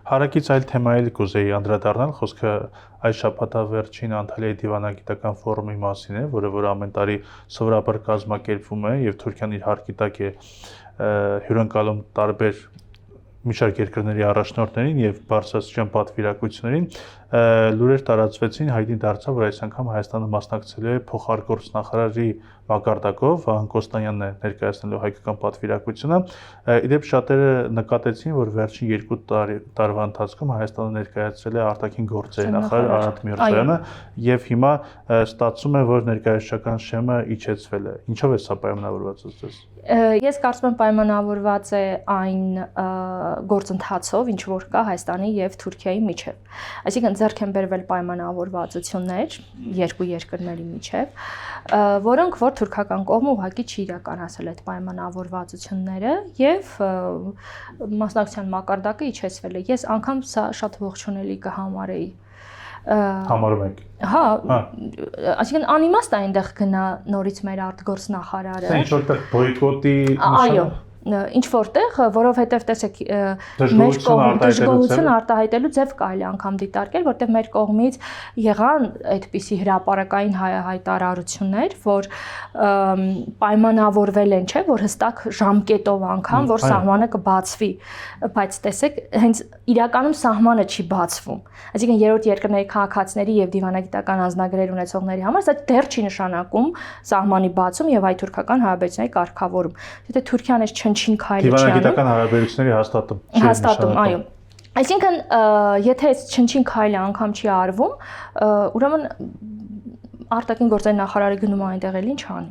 Հարակից այլ թեմայի կուզեի անդրադառնալ, խոսքը այս շաբաթավերջին Անտալիայի դիվանագիտական ֆորումի մասին է, որ ամեն տարի սովորաբար կազմակերպվում է եւ Թուրքիան իր հարկի տակ է հյուրընկալում տարբեր միջակ երկրների առաջնորդներին եւ բարձրաստիճան պատվիրակություններին, լուրեր տարածվեցին, հայտնի դարձավ, որ այս անգամ Հայաստանը մասնակցել է փոխարգործնախարարի մակարդակով, Վահան Կոստանյանն է ներկայացնելու հայկական պատվիրակությունը։ Իդեպ շատերը նկատեցին, որ վերջին 2 տարվա ընթացքում Հայաստանը ներկայացրել է արտաքին գործերի նախարար Արադ Միրզոյանը եւ հիմա ստացվում է, որ ներկայացչական շեմը իջեցվել է։ Ինչով է սա պայմանավորված ըստ Ես կարծում եմ պայմանավորված է այն գործընթացով, ինչ որ կա Հայաստանի եւ Թուրքիայի միջեւ։ Այսինքն ձեռք են բերվել պայմանավորվածություններ երկու երկրների միջեւ, որոնք որ թուրքական կողմը ուղղակի չի իրականացրել այդ պայմանավորվածությունները եւ մասնակցության մակարդակը իջեցվել է։ Ես անգամ սա շատ ողջունելի կհամարեի։ Համարում եք։ Հա, այսինքն անիմաստ է այնտեղ գնա նորից մեր արտգործնախարարը։ Ինչ որտեղ բոյկոտի Այո, ինչ որտեղ, որովհետև տեսեք մեր կողմից դժգոհություն արտահայտելու ձև կարելի անգամ դիտարկել, որտեղ մեր կողմից եղան այդպիսի հրապարակային հայտարարություններ, որ պայմանավորվել են, չէ, որ հստակ ժամկետով անգամ, որ սահմանը կբացվի, բայց տեսեք, հենց իրականում սահմանը չի բացվում։ Այսինքն երրորդ երկրների քաղաքացիների եւ դիվանագիտական անձնագրեր ունեցողների համար սա դեռ չի նշանակում սահմանի բացում եւ հայ-թուրքական հարաբերությունների կարգավորում։ Եթե Թուրքիան այս չնչին քայլը չի անում, դիվանագիտական հարաբերությունների հաստատում, այո։ Այսինքն, եթե այս չնչին քայլը անգամ չի արվում, ուրեմն արտաքին գործերի նախարարը գնում այնտեղ էլ ինչ անի։